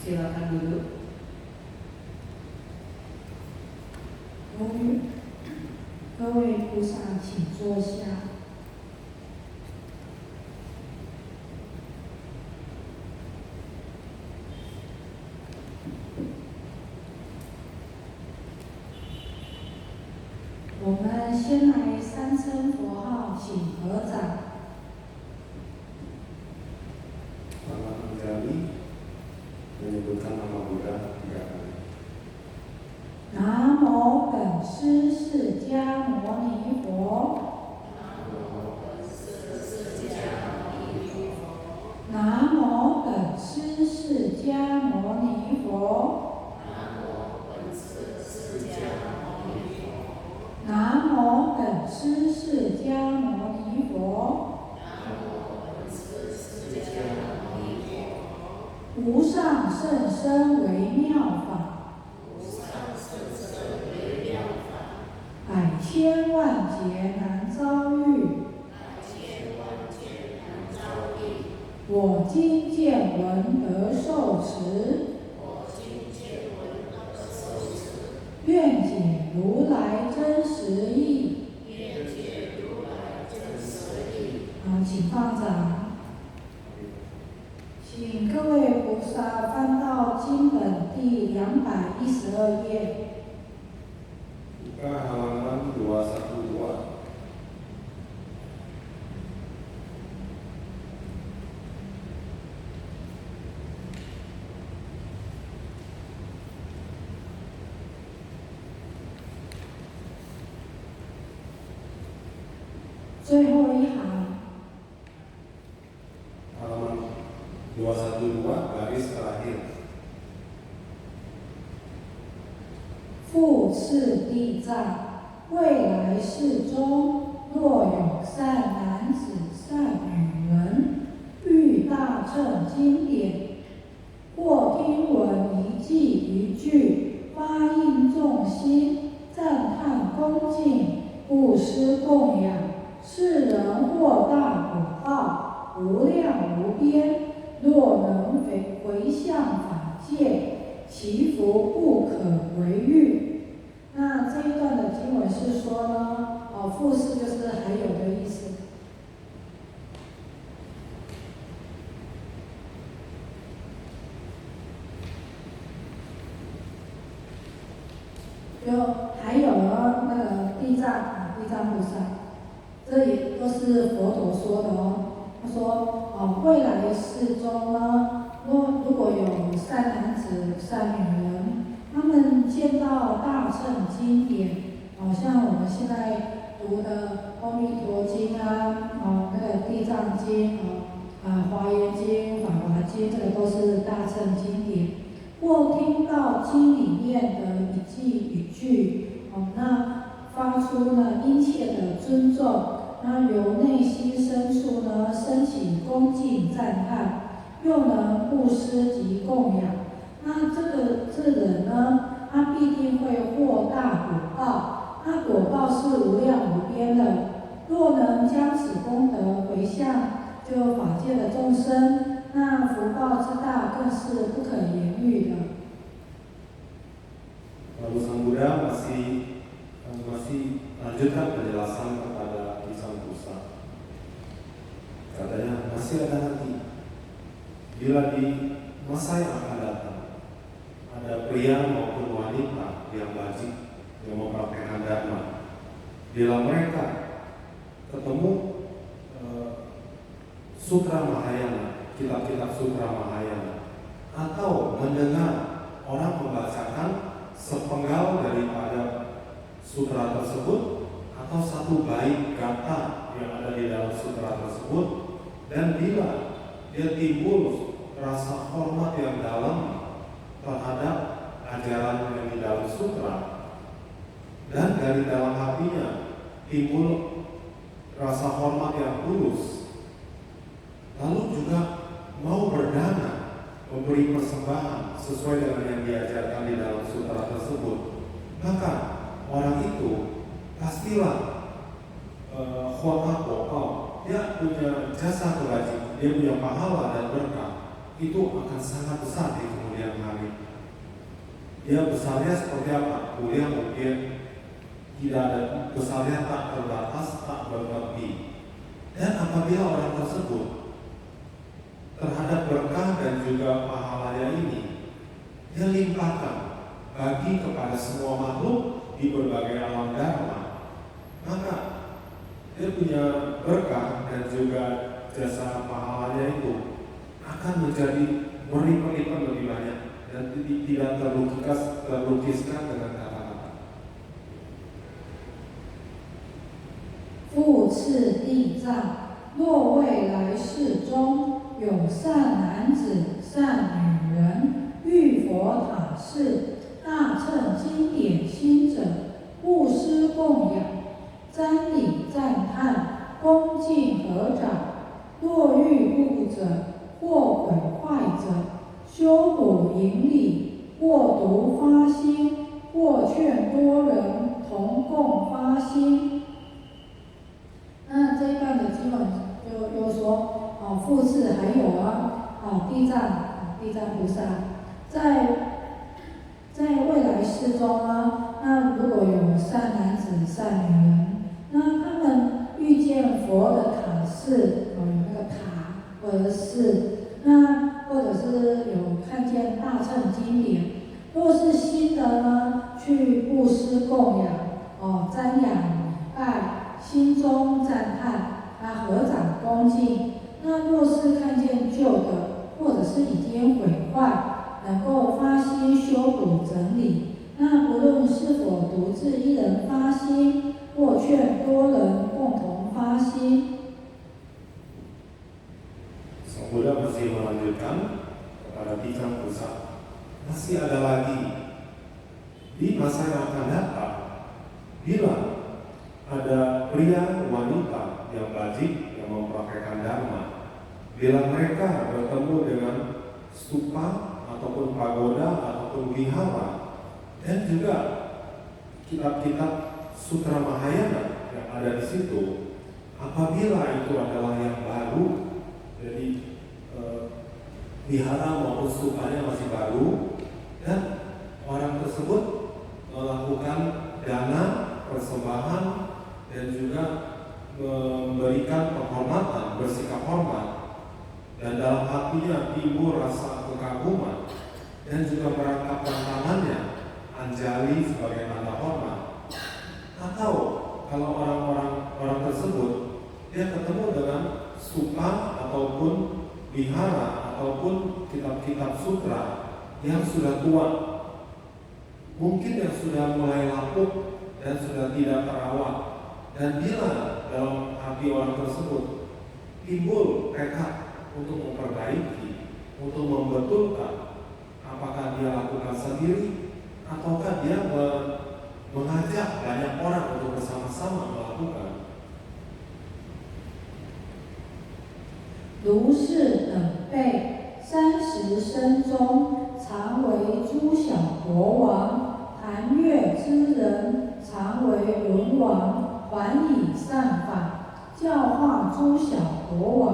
Silakan duduk.各位菩萨，请坐下。我们先来三称佛号，请合掌。Pertama kali menyebutkan nama Buddha 3 kali. 南无本师释迦牟尼佛。南无本师释迦牟尼佛。南无本师释迦牟尼佛。无上甚深微妙法。百千万劫难遭遇，我今见闻得受持，愿解如来真实义。好，请放掌。请各位菩萨翻到经本第212页。Buka halaman 212. 最后一行。Halaman 212 garis terakhir. 复次地藏，未来世中，若有善男子、善女人，遇大乘经典，或听闻一记一句，发应众心，赞叹恭敬，布施供养，是人获大果报，无量无边。若能回向法界，其福不可为喻。那这一段的经文是说呢，复次就是还有的意思。就还有那个地藏菩萨，这也都是佛陀说的哦。他说，未来世中呢，如果有善男子、善女人，他们见到大乘经典，像我们现在读的《阿弥陀经》啊，那个《地藏经》华严经》、法华经，这个都是大乘经典。或听到经里面的一句一句，那发出呢殷切的尊重，那由内心深处呢升起恭敬赞叹，又能布施及供养，那这人呢，他必定会获大果报，那果报是无量无边的。若能将此功德回向就法界的众生，那福报之大更是不可言喻的。Lalu Sang Buddha masih lanjutkan penjelasan kepada Sang Buddha. Katanya masih ada nanti. Bila di masa yang akan datang ada pria maupun wanita yang wajib yang mempraktekkan dharma, bila mereka ketemu Sutra Mahayana, kitab-kitab Sutra Mahayana, atau mendengar orang membacakan sepenggal daripada sutra tersebut atau satu bait kata yang ada di dalam sutra tersebut, dan bila dia timbul rasa hormat yang dalam terhadap ajaran yang di dalam sutra, dan dari dalam hatinya timbul rasa hormat yang tulus, lalu juga mau berdana, memberi persembahan sesuai dengan yang diajarkan di dalam sutra tersebut, maka orang itu pastilah dia punya jasa kewajiban, dia punya pahala dan berkah itu akan sangat besar di kemudian hari. Dia besarnya seperti apa? Kuliah mungkin tidak ada, besarnya tak terbatas, tak berlebih. Dan apabila orang tersebut terhadap berkah dan juga pahalanya ini, dia limpahkan bagi kepada semua makhluk di berbagai alam dharma, maka dia punya berkah dan juga jasa pahalanya itu akan menjadi berlipat-lipat lebih banyak dan tidak terlukiskan dengan kata-kata. 复次地藏，若未来世中有善男子、善女人，遇佛塔寺，大乘经典心者，布施供养，瞻礼赞叹，恭敬合掌，若遇故者，或毁坏者，修补营礼，或读发心，或劝多人同共发心。那这一段的经文又说，复次还有地藏菩萨，在未来世中那如果有善男子、善女人，那他们遇见佛的塔寺，有那个塔或者是那或者是有看见大乘经典，若是新的呢，去布施供养，瞻仰礼拜，心中赞叹，合掌恭敬。那若是看见旧的，或者是已经毁坏，能够发心修补整理。那不论是否独自一人发心，或劝多人共同发心。Buddha masih melanjutkan kepada Tijang Pusat. Masih ada lagi di masa yang akan datang, bila ada pria wanita yang wajib yang mempraktekkan dharma, bila mereka bertemu dengan stupa ataupun pagoda ataupun wihara dan juga kitab-kitab Sutra Mahayana yang ada di situ, apabila itu adalah yang baru, jadi wihara maupun stupanya masih baru dan orang tersebut melakukan dana persembahan dan juga memberikan penghormatan, bersikap hormat, dan dalam hatinya timbul rasa kekaguman dan juga merangkapkan tangannya anjali sebagai tanda hormat. Atau kalau orang tersebut dia ketemu dengan stupa ataupun wihara ataupun kitab-kitab sutra yang sudah tua, mungkin yang sudah mulai lapuk dan sudah tidak terawat, dan bila dalam hati orang tersebut timbul tekad untuk memperbaiki, untuk membetulkan, apakah dia lakukan sendiri ataukah dia mengajak banyak orang untuk bersama-sama melakukan. 如是等辈30生中，常为诸小国王，谈乐之人，常为轮王，还以善法，教化诸小国王。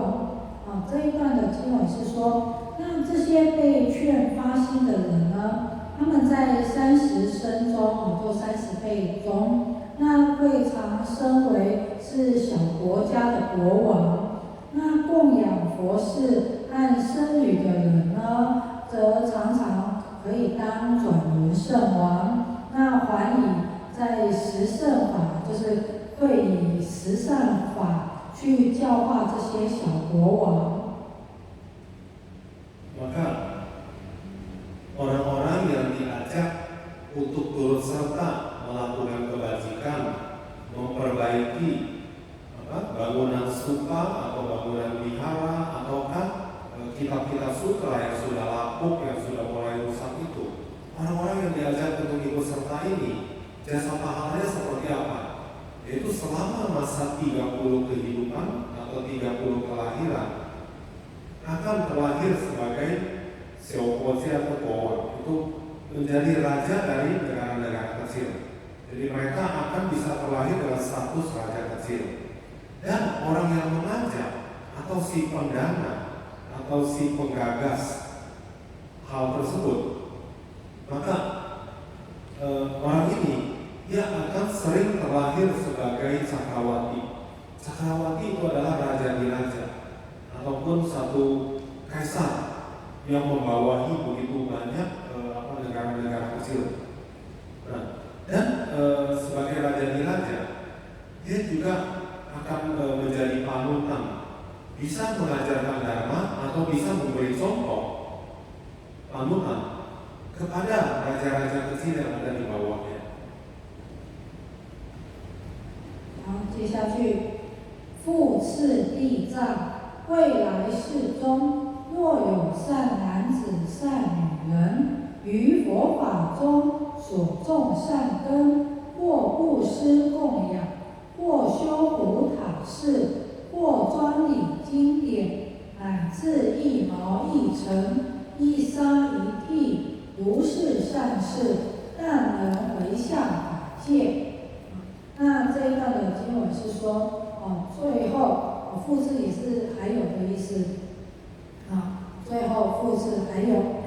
这一段的经文是说，那这些被劝发心的人呢，他们在30生中，就30辈中，那会常身为是小国家的国王。那供养佛事和僧侣的人呢，则常常可以当转轮圣王。那还以在十圣法，就是会以十善法去教化这些小国王。Maka orang-orang yang diajak untuk turut serta melakukan kebajikan, memperbaiki bangunan stupa atau bangunan wihara ataukah kitab-kitab sutra yang sudah lapuk, yang sudah mulai rusak itu, orang-orang yang diajak untuk ikut serta ini, jasa pahalanya seperti apa? Yaitu selama masa 30 kehidupan atau 30 kelahiran akan terlahir sebagai Seopoji atau Kowa, itu menjadi raja dari negara-negara kecil. Jadi mereka akan bisa terlahir dengan status raja kecil. Dan orang yang mengajak atau si pendana atau si penggagas hal tersebut, maka orang ini dia akan sering terlahir sebagai cakrawati. Cakrawati itu adalah raja di raja ataupun satu kaisar yang membawahi begitu banyak negara-negara kecil. Nah, dan sebagai raja di raja, dia juga akan menjadi panutan, bisa mengajarkan dharma atau bisa memberi contoh panutan kepada raja-raja kecil yang ada di bawahnya. 好，接下去，复次地藏，未来世中，若有善男子、善女人，于佛法中所种善根，或布施供养，或修补塔寺，或专理经典，乃至一毛一尘、一沙一地，如是善事，但能回向法界。那这一段的经文是说，最后复次也是还有的意思，最后复次还有，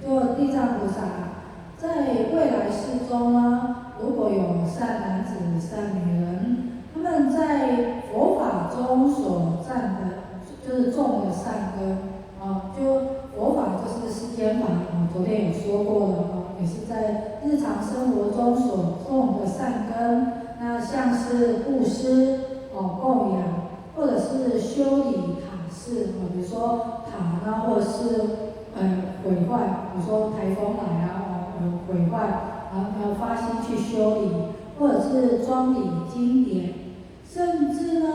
就地藏菩萨在未来世中呢，如果有善男子、善女人，他们在佛法中所占的，就是种的善根，就佛法就是世间法，昨天有说过了，也是在日常生活中所种的善根。那像是布施、供养，或者是修理塔寺，比如说塔呢，或者是毁坏，比如说台风来毁坏，然后要发心去修理，或者是专理经典，甚至呢，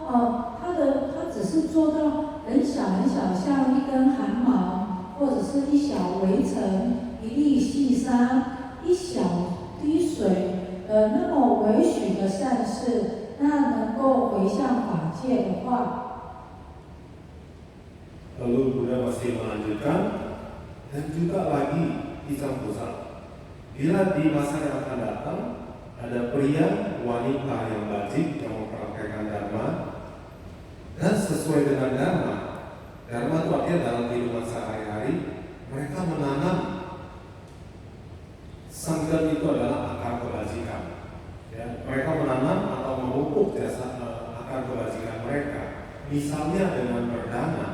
它只是做到很小很小，像一根汗毛，或者是一小微尘、一粒细沙、一小滴水。那么微许的善事，那能够回向法界的话， lalu Buddha masih melanjutkan, dan juga lagi Dicang Pusat. Bila di masa yang akan datang ada pria wanita yang wajib yang mempraktekkan dharma dan sesuai dengan dharma. Dharma itu artinya dalam kehidupan sehari-hari mereka menanam sanggan itu adalah akar kebajikan. Ya, mereka menanam atau memupuk jasa akar kebajikan mereka. Misalnya dengan berdana,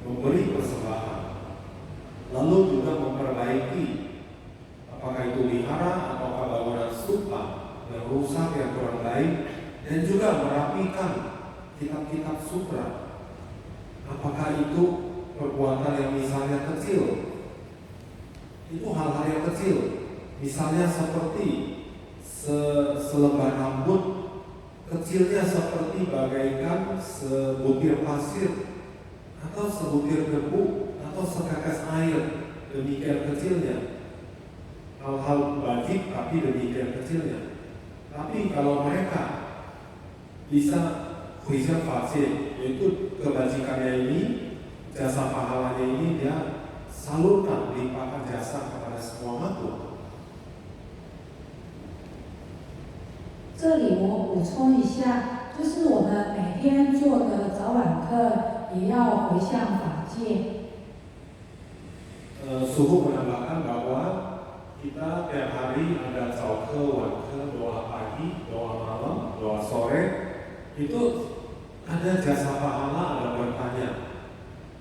memberi persembahan, lalu juga memperbaiki apakah itu wihara atau bangunan stupa yang rusak yang kurang baik, dan juga merapikan kitab-kitab sutra. Apakah itu perbuatan yang misalnya kecil? Itu hal-hal yang kecil. Misalnya seperti selembar rambut, kecilnya seperti bagaikan sebutir pasir atau sebutir debu atau setetes air, demikian kecilnya. Hal-hal wajib tapi demikian kecilnya. Tapi kalau mereka bisa huisyang faksi, yaitu kebajikannya ini, jasa pahalanya ini dia salurkan, limpahkan jasa kepada semua makhluk. 这里我补充一下，就是我们每天做的早晚课也要回向法界。Suhu menambahkan bahwa kita tiap hari ada zauke, wanke, doa pagi, doa malam, doa sore, itu ada jasa pahala, ada berkahnya.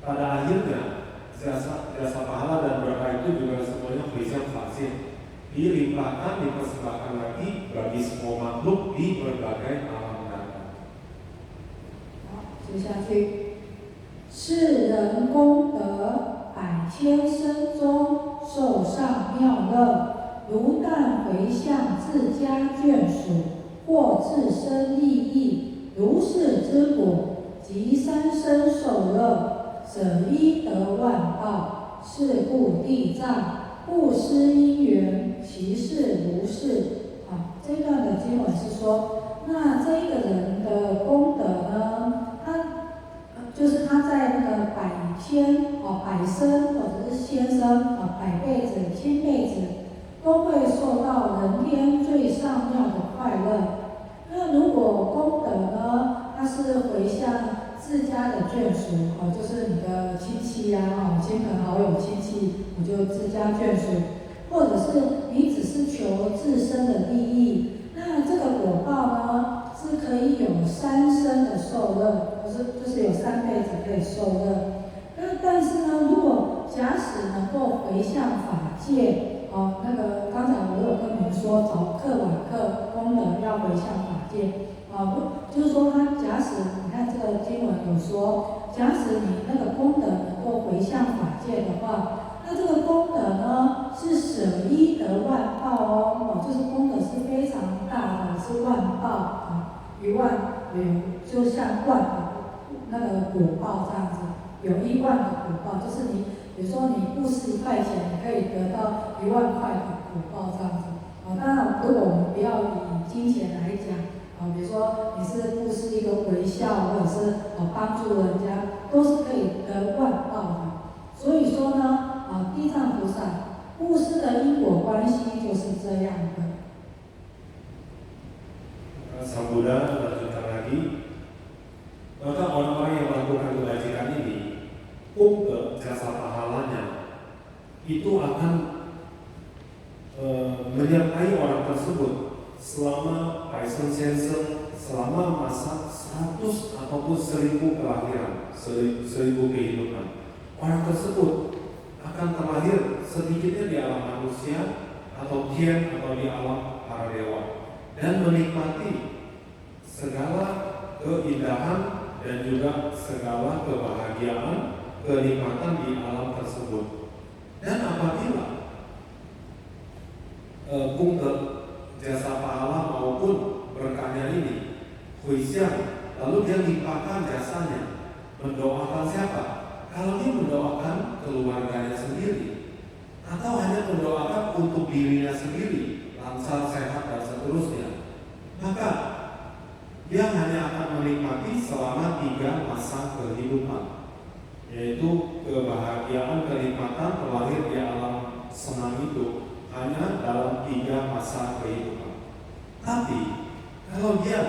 Pada akhirnya jasa pahala dan berkah itu juga semuanya huisyang faksi, dilimpahkan, dipersembahkan lagi bagi semua makhluk di berbagai alam neraka. 接下去，世人功德百千生中受上妙乐，如但回向自家眷属或自身利益，如是之果，即三生受乐，舍一得万报。是故地藏布施因缘，其事如是。这段的经文是说，那这一个人的功德呢，就是他在那个百生或者是千生百辈子、千辈子，都会受到人天最上妙的快乐。那如果功德呢，它是回向自家的眷属就是你的亲戚啊，亲朋好友亲戚，我就自家眷属，或者是你只是求自身的利益，那这个果报呢是可以有3生的受乐，就是有3辈子可以受乐。但是呢，如果假使能够回向法界，那个刚才我有跟你们说，早课晚课功德要回向法界，就是说他假使你看这个经文有说，假使你那个功德能够回向法界的话，那这个功德呢是舍一得万报哦，就是功德是非常大的，是万报1万就像万的那个果报这样子。有1万的果报，就是你，比如说你布施1块钱，你可以得到1万块的果报这样子。当然，如果我们不要以金钱来讲，比如说你是布施一个微笑，或者是帮助人家，都是可以得万报的。所以说呢，地藏菩萨布施的因果关系就是这样的。Sang Buddha melanjutkan lagi, maka orang-orang yang melakukan kebajikan ini, ke jasa pahalanya itu akan menyertai orang tersebut selama Paisen Senseng selama masa 100 ataupun 1000 kelahiran, 1000 kehidupan. Orang tersebut akan terlahir sedikitnya di alam manusia atau tian atau di alam para dewa dan menikmati segala keindahan dan juga segala kebahagiaan, kenikmatan di alam tersebut. Dan apabila bungker jasa pahala maupun berkahnya ini huisyang, lalu dia limpahkan jasanya, mendoakan siapa? Kalau dia mendoakan keluarganya sendiri, atau hanya mendoakan untuk dirinya sendiri, lancar, sehat, dan seterusnya, maka dia hanya akan menikmati selama 3 masa kehidupan, yaitu kebahagiaan, kenikmatan terlahir di alam senang itu hanya dalam 3 masa kehidupan. Tapi kalau dia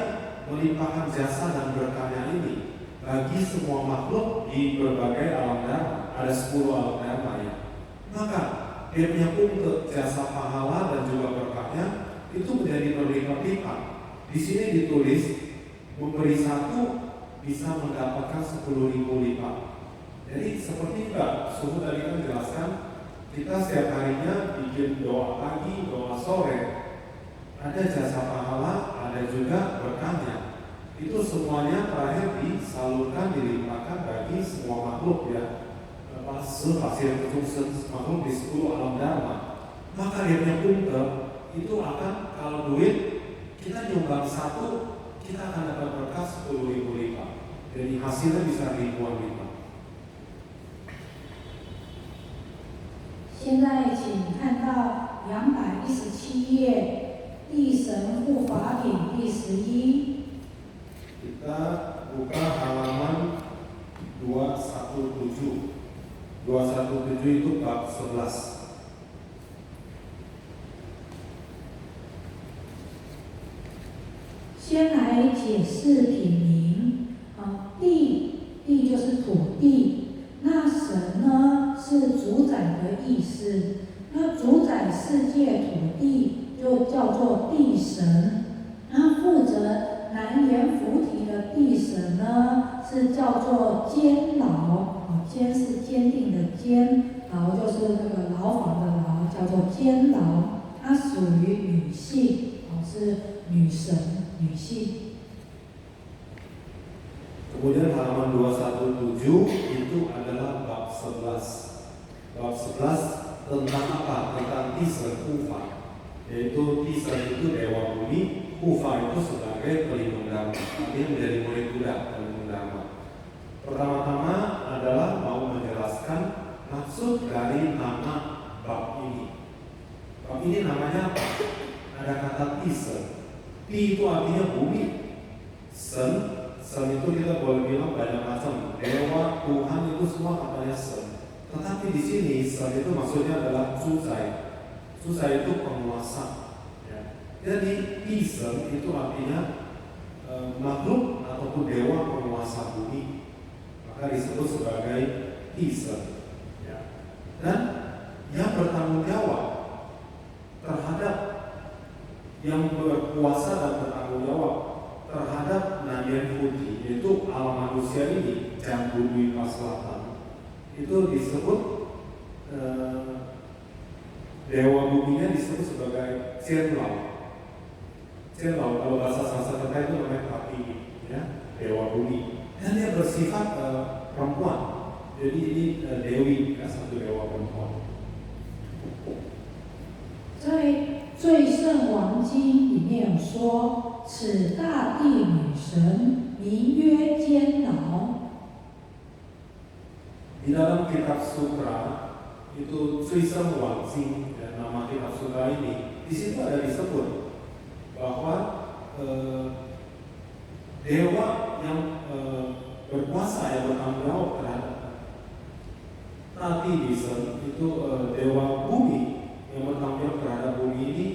melimpahkan jasa dan berkahnya ini bagi semua makhluk di berbagai alam dharma, ada 10 alam dharma ya, maka dia punya jasa pahala dan juga berkahnya itu menjadi berlipat-lipat. Di sini ditulis memberi 1 bisa mendapatkan 10.000 lipat. Jadi seperti Mbak Suhu tadi kan jelaskan, kita setiap harinya bikin doa pagi, doa sore, ada jasa pahala, ada juga berkahnya. Itu semuanya terakhir disalurkan, dilimpahkan bagi semua makhluk ya, pasir makhluk di 10 alam dharma. Maka dia punya bungker itu akan, kalau duit kita nyumbang 1, kita akan dapat berkah 10.000 lipat. Jadi hasilnya bisa ribuan lipat. 现在请看到217页，地神护法品第11。Kita buka halaman 217. 217 itu bab 11. 先来解释品名，地就是土地，那神呢是主宰的意思，那主宰世界土地就叫做地神，那负责南阎浮提的地神呢是叫做监牢，监是坚定的监，牢就是那个牢房的牢，叫做监牢，它属于女性，是女神。女性。 Kemudian halaman 217 itu adalah bab 11. Bab 11 tentang apa? Tentang Tisa Kufa. Yaitu Tisa itu dewa bumi, Kufa itu sebagai pelindung dharma. Artinya menjadi murid Buddha, pelindung dharma. Pertama-tama adalah mau menjelaskan maksud dari nama bab ini. Bab ini namanya apa? Ada kata Tisa. Ti itu artinya bumi. Sen itu kita boleh bilang banyak macam. Dewa, Tuhan itu semua katanya sen. Tetapi di sini sen itu maksudnya adalah Susai. Susai itu penguasa. Ya. Jadi Ti sen itu artinya makhluk ataupun dewa penguasa bumi. maka disebut sebagai Tisen. Ya. Dan yang bertanggung jawab terhadap, yang berkuasa dan bertanggung jawab terhadap Nadian Fuji, yaitu alam manusia ini, Jambu Dwipa Selatan, itu disebut dewa buminya disebut sebagai Cienlau. Cienlau kalau bahasa Sanskerta itu namanya Pati, ya, dewa bumi. Dan dia bersifat perempuan. Jadi ini dewi, ya, satu dewa perempuan. 在最圣王经里面有说，此大地女神名曰监牢。 Di dalam kitab sutra itu Suiseng Wangxing, dan nama kitab sutra ini, di situ ada disebut bahwa dewa yang berkuasa, yang bertanggung jawab terhadap Tati Disen itu dewa bumi yang bertanggung jawab terhadap bumi ini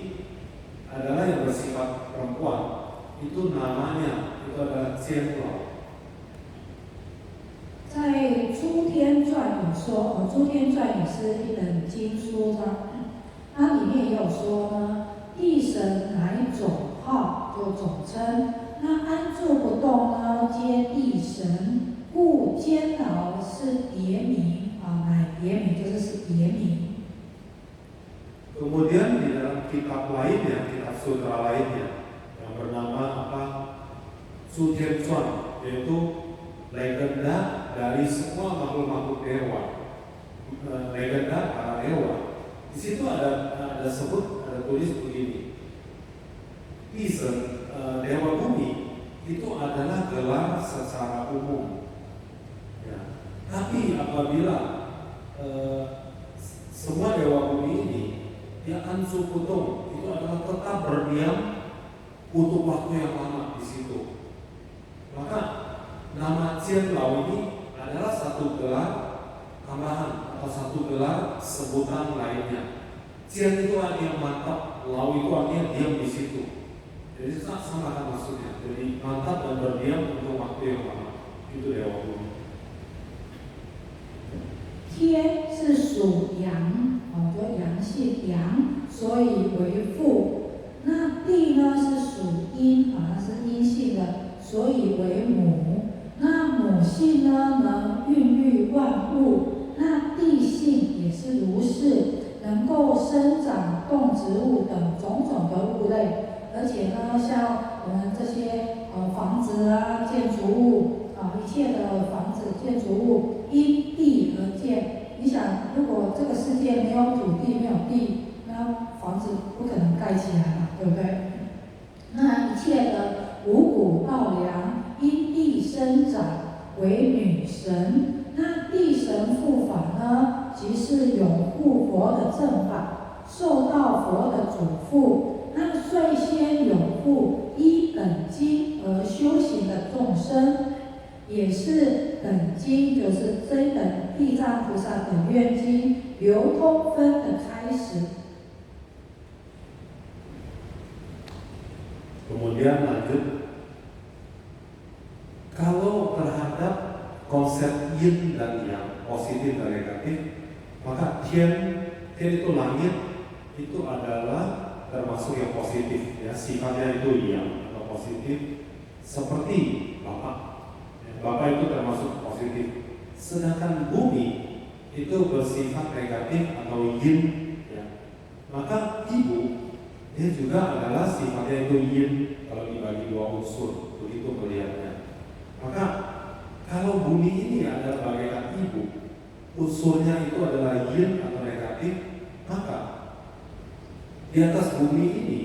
adalah yang bersifat perempuan. Itu namanya itu adalah Cienlau. 在《诸天传》有说，《诸天传》也是一本经书它里面也有说呢，地神乃总号，就总称。那安住不动呢，皆地神，故监牢是别名乃别名就是别名。 Kemudian di dalam kitab lainnya, kitab sutra lainnya yang bernama apa? Sutien Chuan, yaitu legenda dari semua makhluk-makhluk dewa, legenda para dewa. Di situ ada sebut, ada tulis begini. Tisen, dewa bumi itu adalah gelar secara umum. Ya. Tapi apabila semua dewa bumi ini dia akan sukutung, itu adalah tetap berdiam untuk waktu yang lama di situ. Maka nama Cienlau ini adalah satu gelar tambahan atau satu gelar sebutan lainnya. Cien itu artinya mantap, Lau itu artinya diam di situ. Jadi sama kan maksudnya. Jadi mantap dan berdiam untuk waktu yang lama. Itu dewa bumi. 天是属阳，就阳性阳，所以为父。那地呢是属阴，它是阴性的，所以为母。那母性呢能孕育万物，那地性也是如是，能够生长动植物等种种的物类。而且呢，像我们这些房子啊、建筑物一切的房子、建筑物因地而建。 你想，如果这个世界没有土地、没有地，那房子不可能盖起来嘛，对不对？那一切的五谷稻粮因地生长为女神。那地神护法呢，即是拥护佛的正法，受到佛的嘱咐。那率先拥护依本经而修行的众生。 也是本经，就是这本地藏菩萨本愿经流通分的开始。 Kemudian lanjut, kalau terhadap konsep yin dan yang, positif dan negatif, maka tian itu langit, itu adalah termasuk yang positif, ya, sifatnya itu yang atau positif, seperti Bapak. Bapak itu termasuk positif. Sedangkan bumi itu bersifat negatif atau yin, ya. Maka ibu dia juga adalah sifatnya itu yin kalau dibagi dua unsur, begitu melihatnya. Maka kalau bumi ini adalah bagaikan ibu, unsurnya itu adalah yin atau negatif, maka di atas bumi ini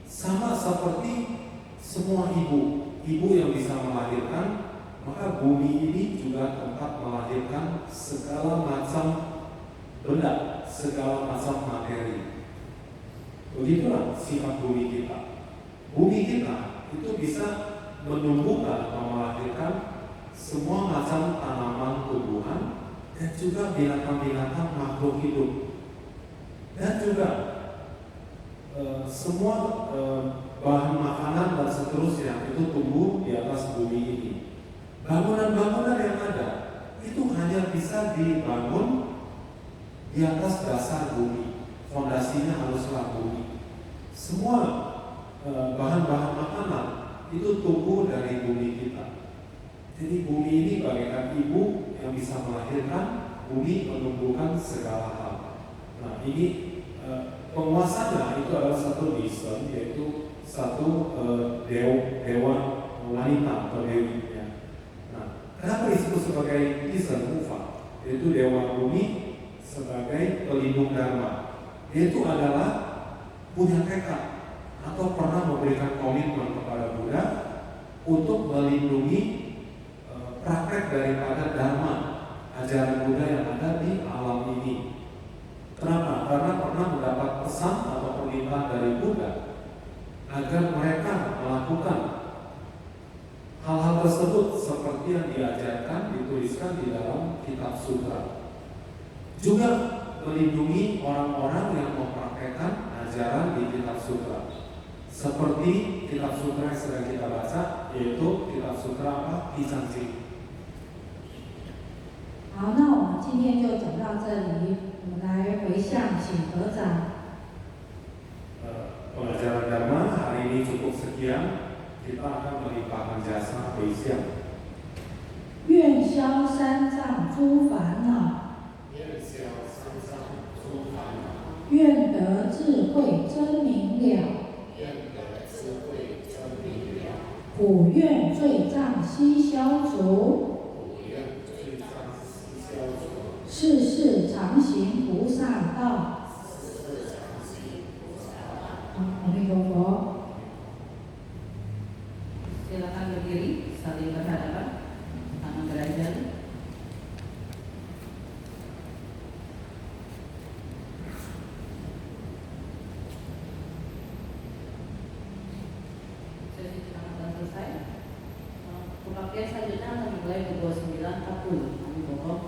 sama seperti semua ibu yang bisa melahirkan. Maka bumi ini juga tempat melahirkan segala macam benda, segala macam materi. Begitulah sifat bumi kita. Bumi kita itu bisa menumbuhkan atau melahirkan semua macam tanaman tumbuhan dan juga binatang-binatang makhluk hidup. Dan juga semua bahan makanan dan seterusnya itu tumbuh di atas bumi ini. Bangunan-bangunan yang ada itu hanya bisa dibangun di atas dasar bumi. Fondasinya haruslah bumi. Semua bahan-bahan makanan itu tumbuh dari bumi kita. Jadi bumi ini bagaikan ibu yang bisa melahirkan, bumi menumbuhkan segala hal. Nah ini penguasanya itu adalah satu dewa, yaitu satu dewa wanita atau dewi. Nah, kenapa disebut sebagai Isen Mufa? Yaitu dewa bumi sebagai pelindung dharma. Dia itu adalah punya tekad atau pernah memberikan komitmen kepada Buddha untuk melindungi praktek daripada dharma, ajaran Buddha yang ada di alam ini. Kenapa? Karena pernah mendapat pesan atau permintaan dari Buddha agar mereka melakukan hal-hal tersebut seperti yang diajarkan, dituliskan di dalam kitab sutra. Juga melindungi orang-orang yang mempraktekkan ajaran di kitab sutra. Seperti kitab sutra yang sedang kita baca, yaitu kitab sutra apa? Isansi. 好，那我们今天就讲到这里，我们来回向，请合掌。 Pelajaran Dharma hari ini cukup sekian. Kita akan melimpahkan jasa Weisiang. 愿消三障诸烦恼，愿得智慧真明了，普愿罪障悉消除，世世常行菩萨道。阿弥陀佛。 Silakan berdiri, saling berhadapan, tangan belajar. Sesi ceramah telah selesai. Pembaktian selanjutnya akan dimulai pukul 9.40. Kami pokok.